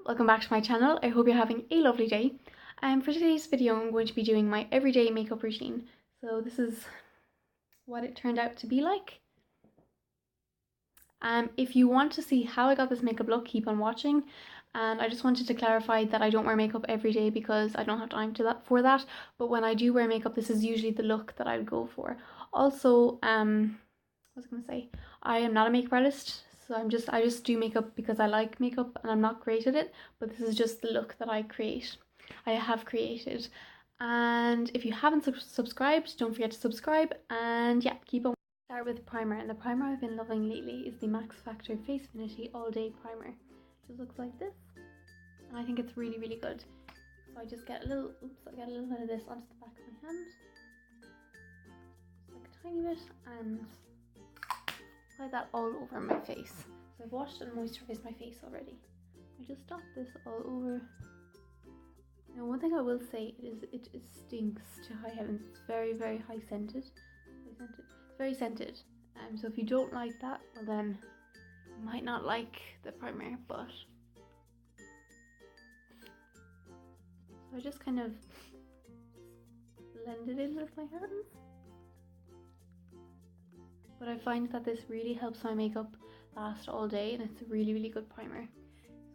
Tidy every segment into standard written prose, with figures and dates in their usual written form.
Welcome back to my channel. I hope you're having a lovely day. For today's video I'm going to be doing my everyday makeup routine. So this is what it turned out to be like. If you want to see how I got this makeup look, keep on watching. And I just wanted to clarify that I don't wear makeup every day because I don't have time for that. But when I do wear makeup, this is usually the look that I would go for. Also, what was I going to say? I am not a makeup artist. So I just do makeup because I like makeup and I'm not great at it, but this is just the look that I have created. And if you haven't subscribed, don't forget to subscribe, and yeah, keep on. Start with primer, and the primer I've been loving lately is the MaxFactor Face Finity All Day Primer. It just looks like this, and I think it's really, really good. So I just get a little, I get a little bit of this onto the back of my hand, just like a tiny bit, and apply that all over my face. So I've washed and moisturized my face already. I just dot this all over. Now one thing I will say is it stinks to high heavens. It's very, very high scented. It's very scented. So if you don't like that, well then you might not like the primer, but so I just kind of blend it in with my hands. But I find that this really helps my makeup last all day, and it's a really, really good primer.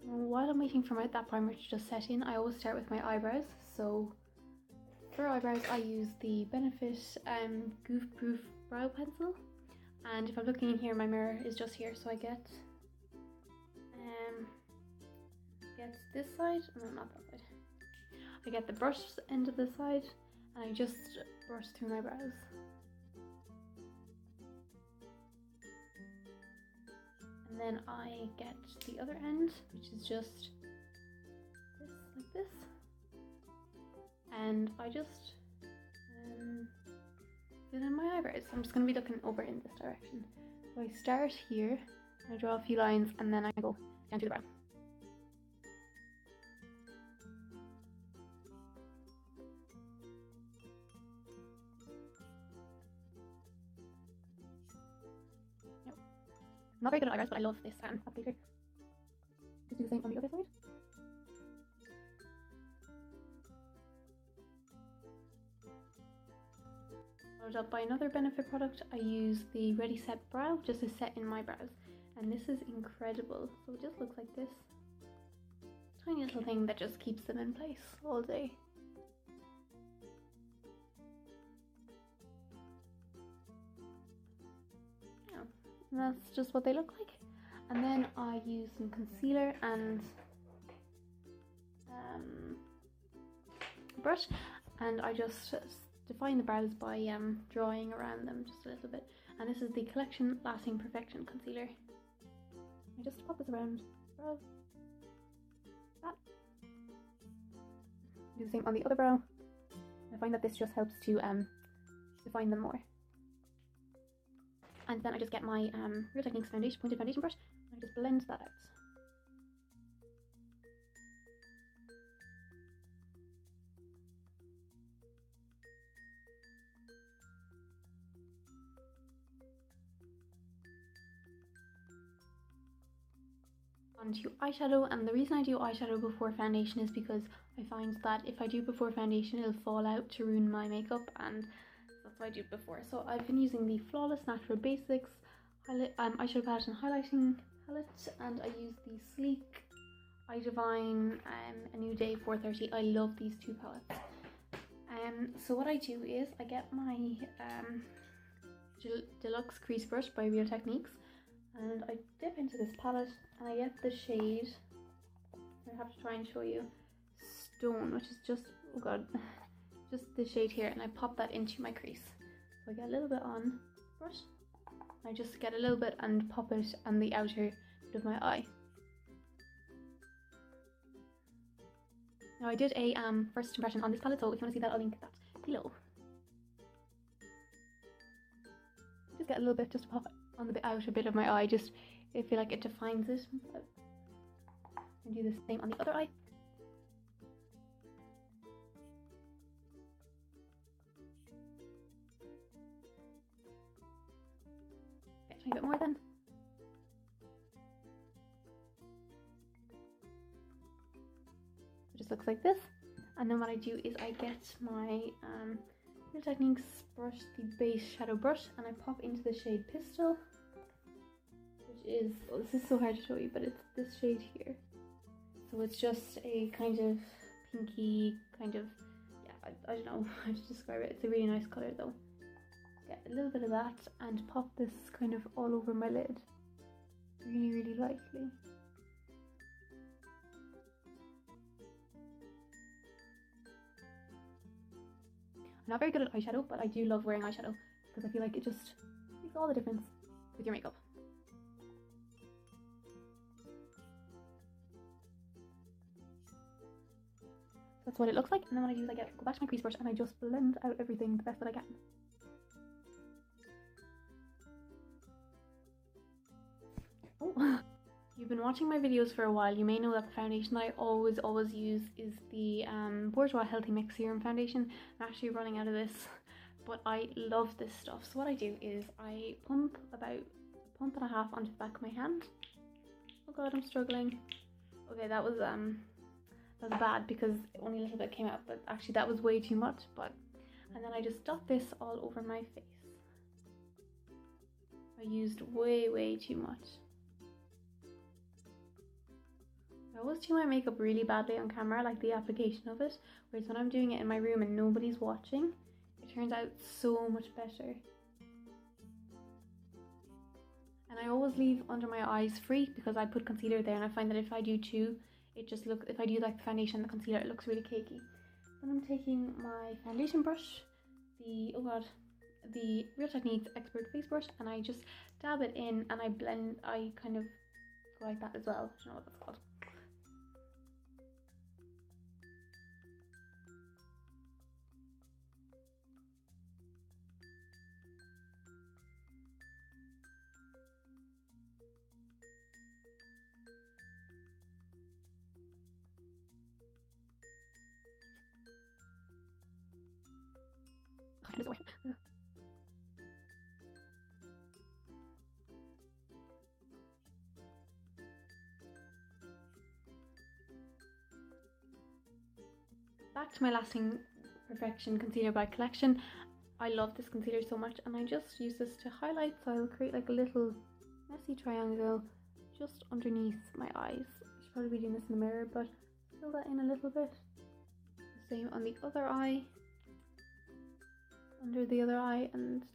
So while I'm waiting for that primer to just set in, I always start with my eyebrows. So for eyebrows, I use the Benefit Goof Proof Brow Pencil. And if I'm looking in here, my mirror is just here. So I get this side, no, not that side. I get the brush end of this side, and I just brush through my brows. And then I get the other end, which is just this, like this. And I just fill in my eyebrows. I'm just going to be looking over in this direction. So I start here, I draw a few lines, and then I go down to the brow. I'm not very good at eyebrows, but I love this applicator. Just do the same on the other side. Followed up by another Benefit product. I use the Ready Set Brow just to set in my brows, and this is incredible. So it just looks like this tiny little thing that just keeps them in place all day. And that's just what they look like. And then I use some concealer and brush, and I just define the brows by drawing around them just a little bit. And this is the Collection Lasting Perfection Concealer. I just pop this around the brow. Do the same on the other brow. I find that this just helps to define them more. And then I just get my Real Techniques pointed foundation brush, and I just blend that out. Onto eyeshadow, and the reason I do eyeshadow before foundation is because I find that if I do before foundation, it'll fall out to ruin my makeup, and that's what I do before. So I've been using the Flawless Natural Basics eyeshadow palette and highlighting palette, and I use the sleek idivine A New Day 430. I love these two palettes. So what I do is I get my Deluxe Crease Brush by Real Techniques, and I dip into this palette, and I get the shade, I have to try and show you, Stone, which is just, oh god, just the shade here, and I pop that into my crease. So I get a little bit on the brush, I just get a little bit and pop it on the outer bit of my eye. Now I did a first impression on this palette, so if you want to see that, I'll link that below. Just get a little bit just to pop on the outer bit of my eye, just I feel like it defines it. And do the same on the other eye. Get a tiny bit more then. it just looks like this. And then what I do is I get my Real Techniques brush, the base shadow brush, and I pop into the shade Pistol, which is, oh, this is so hard to show you, but it's this shade here. So it's just a kind of pinky, kind of, yeah, I don't know how to describe it. It's a really nice colour though. Get a little bit of that and pop this kind of all over my lid. Really, really lightly. I'm not very good at eyeshadow, but I do love wearing eyeshadow because I feel like it just makes all the difference with your makeup. That's what it looks like, and then what I do is I go back to my crease brush and I just blend out everything the best that I can. Oh. You've been watching my videos for a while, you may know that the foundation that I always use is the Bourjois Healthy Mix Serum foundation. I'm actually running out of this, but I love this stuff. So what I do is I pump about a pump and a half onto the back of my hand. Oh god, I'm struggling. Okay, that was bad because only a little bit came out, but actually that was way too much. And then I just dot this all over my face. I used way too much. I always do my makeup really badly on camera, like the application of it, whereas when I'm doing it in my room and nobody's watching, it turns out so much better. And I always leave under my eyes free because I put concealer there, and I find that if I do two, it just looks, if I do like the foundation and the concealer, it looks really cakey. Then I'm taking my foundation brush, the Real Techniques Expert Face Brush, and I just dab it in and I blend, I kind of go like that as well. I don't know what that's called. Back to my Lasting Perfection Concealer by Collection. I love this concealer so much, and I just use this to highlight, so I'll create like a little messy triangle just underneath my eyes. I should probably be doing this in the mirror, but fill that in a little bit. The same on the other eye, under the other eye, and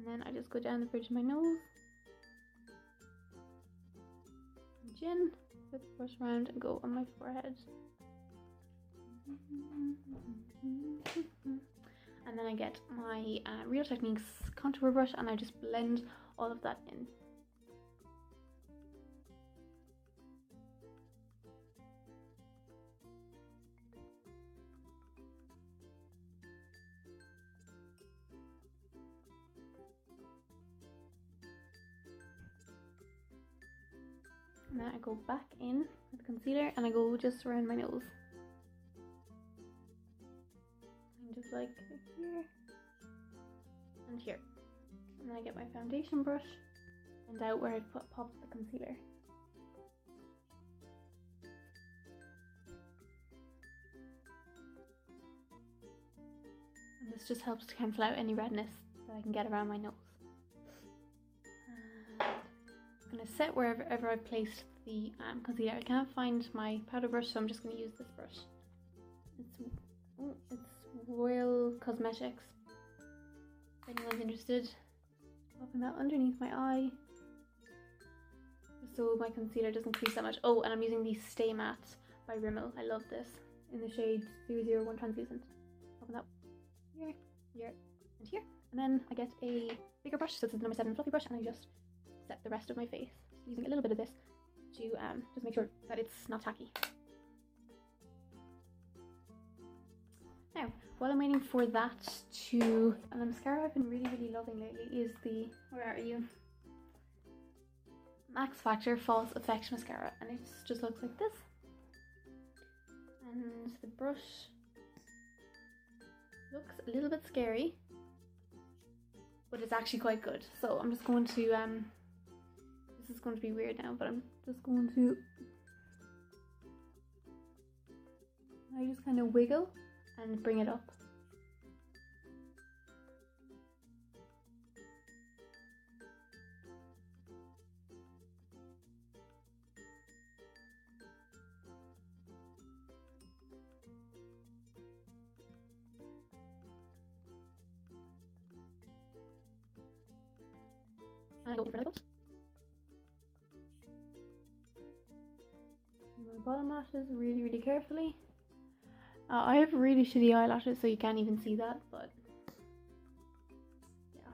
then I just go down the bridge of my nose, and chin, flip the brush around and go on my forehead. And then I get my Real Techniques contour brush and I just blend all of that in. And then I go back in with the concealer and I go just around my nose. And just like here and here. And then I get my foundation brush and out where I popped the concealer. And this just helps to cancel out any redness that I can get around my nose. I'm going to set wherever I've placed the concealer. I can't find my powder brush, so I'm just going to use this brush. It's Royal Cosmetics. If anyone's interested, popping that underneath my eye so my concealer doesn't crease that much. Oh, and I'm using the Stay Matte by Rimmel. I love this in the shade 001 Translucent. Open that here, here, and here. And then I get a bigger brush, so this is the number 7 fluffy brush, and I just set the rest of my face. Just using a little bit of this to just make sure that it's not tacky. Now, while I'm waiting for that to... And the mascara I've been really loving lately is the... Where are you? MaxFactor False Effect Mascara. And it just looks like this. And the brush looks a little bit scary, but it's actually quite good. So I'm just going to... this This is going to be weird now, but I'm just going to... I just kind of wiggle and bring it up. And I go in front of it. My bottom lashes really, really carefully. I have really shitty eyelashes, so you can't even see that, but yeah.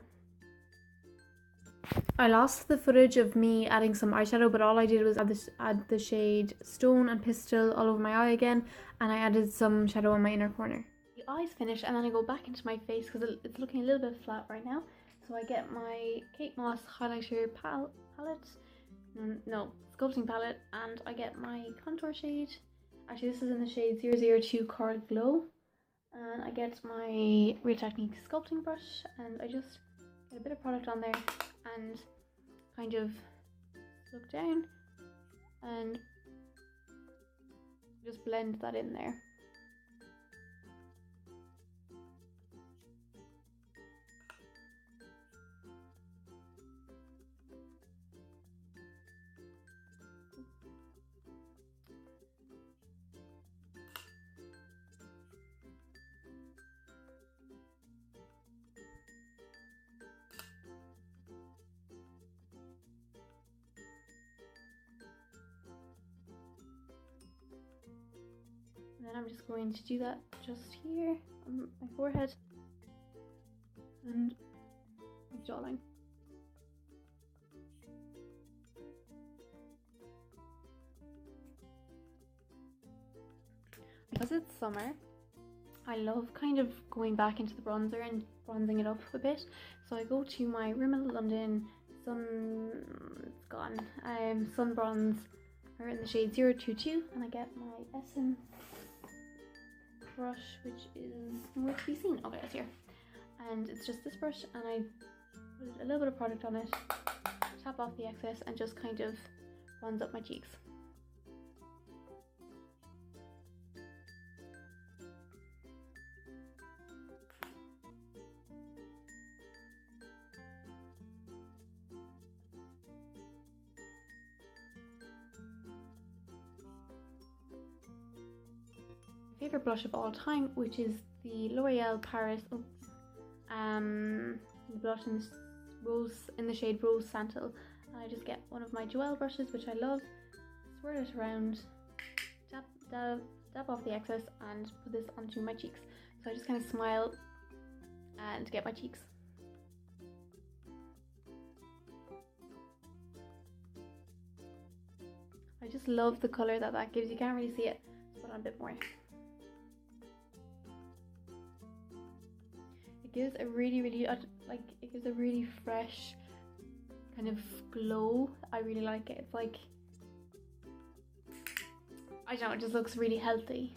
I lost the footage of me adding some eyeshadow, but all I did was add the shade Stone and Pistil all over my eye again, and I added some shadow on my inner corner. The eye's finished, and then I go back into my face because it's looking a little bit flat right now. So I get my Kate Moss highlighter palette, no, sculpting palette, and I get my contour shade. Actually, this is in the shade 002 Coral Glow. And I get my Real Technique sculpting brush, and I just get a bit of product on there and kind of look down and just blend that in there. And then I'm just going to do that just here on my forehead and my jawline. Because it's summer, I love kind of going back into the bronzer and bronzing it up a bit. So I go to my Rimmel London Sun Bronze, or in the shade 022, and I get my Essence brush, which is nowhere to be seen. Okay, it's here. And it's just this brush, and I put a little bit of product on it, tap off the excess, and just kind of bronze up my cheeks. Favorite blush of all time, which is the L'Oreal Paris the blush in the shade Rose Santal. And I just get one of my Joelle brushes, which I love, swirl it around, dab off the excess, and put this onto my cheeks. So I just kind of smile and get my cheeks. I just love the colour that gives. You can't really see it, so put on a bit more. It gives a really it gives a really fresh kind of glow. I really like it. It's like, I don't know, it just looks really healthy.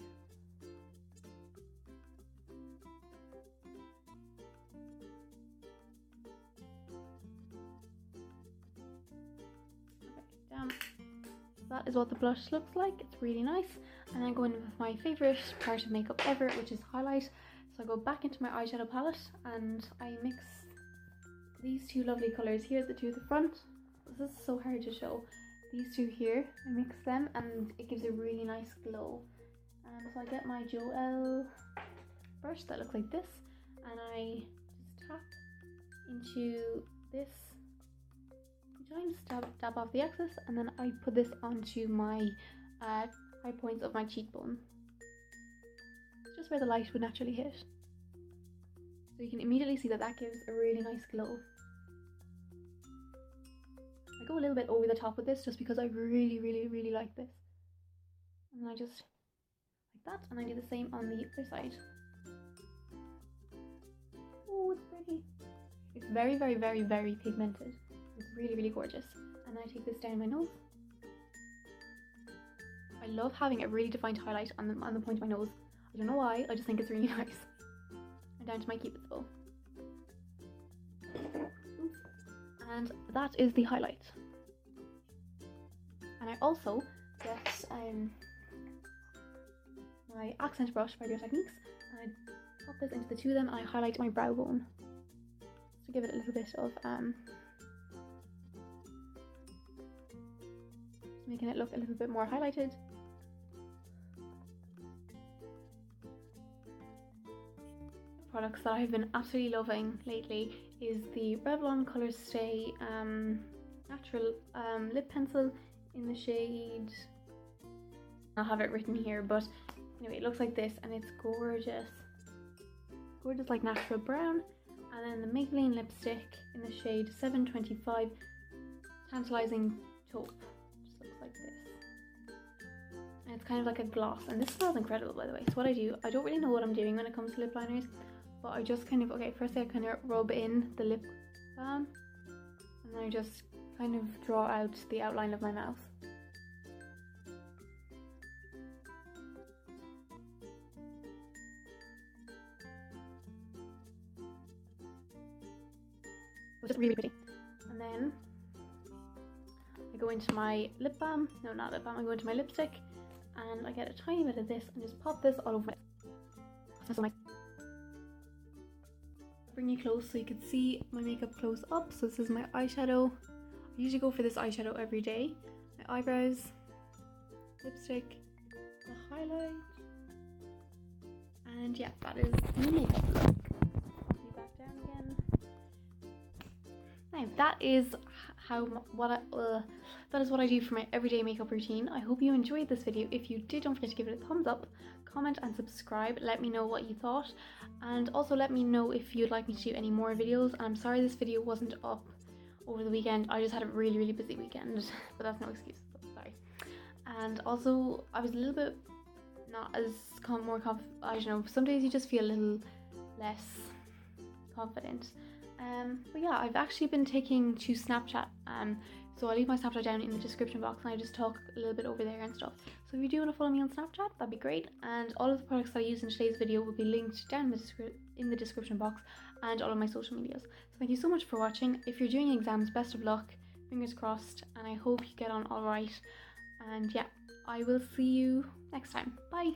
Okay, down. That is what the blush looks like. It's really nice. And then go in with my favourite part of makeup ever, which is highlight. So I go back into my eyeshadow palette and I mix these two lovely colours here, the two at the front. This is so hard to show. These two here, I mix them and it gives a really nice glow. And so I get my Joelle brush that looks like this, and I just tap into this times, dab off the excess, and then I put this onto my high points of my cheekbone, just where the light would naturally hit. So you can immediately see that gives a really nice glow. I go a little bit over the top with this just because I really like this. And I just like that, and I do the same on the other side. Oh, it's pretty. It's very pigmented. It's really gorgeous. And then I take this down my nose. I love having a really defined highlight on the point of my nose. I don't know why, I just think it's really nice. And down to my Cupid's bow. And that is the highlight. And I also get my accent brush by Bio Techniques, and I pop this into the two of them, and I highlight my brow bone just to give it a little bit of just making it look a little bit more highlighted. Products that I've been absolutely loving lately is the Revlon Colourstay natural lip pencil in the shade, I'll have it written here, but anyway, it looks like this and it's gorgeous. Gorgeous, like natural brown. And then the Maybelline lipstick in the shade 725 Tantalizing Taupe. Just looks like this. And it's kind of like a gloss, and this smells incredible, by the way. So what I do, I don't really know what I'm doing when it comes to lip liners, but I just kind of, okay, first I kind of rub in the lip balm, and then I just kind of draw out the outline of my mouth. It's just really pretty. And then I go into my lip balm, no, not lip balm, I go into my lipstick, and I get a tiny bit of this and just pop this all over my face. Smells so nice. Bring you close so you can see my makeup close up. So this is my eyeshadow. I usually go for this eyeshadow every day. My eyebrows, lipstick, the highlight, and yeah, that is the makeup look. Pop you back down again. Now that is what I do for my everyday makeup routine. I hope you enjoyed this video. If you did, don't forget to give it a thumbs up, comment and subscribe. Let me know what you thought, and also let me know if you'd like me to do any more videos. And I'm sorry this video wasn't up over the weekend. I just had a really busy weekend, but that's no excuse, so sorry. And also I was a little bit not as more confident. I don't know, some days you just feel a little less confident. But yeah, I've actually been taking to Snapchat, so I'll leave my Snapchat down in the description box, and I just talk a little bit over there and stuff. So if you do want to follow me on Snapchat, that'd be great. And all of the products that I use in today's video will be linked down in the description box, and all of my social medias. So thank you so much for watching. If you're doing exams, best of luck, fingers crossed, and I hope you get on alright. And yeah, I will see you next time. Bye!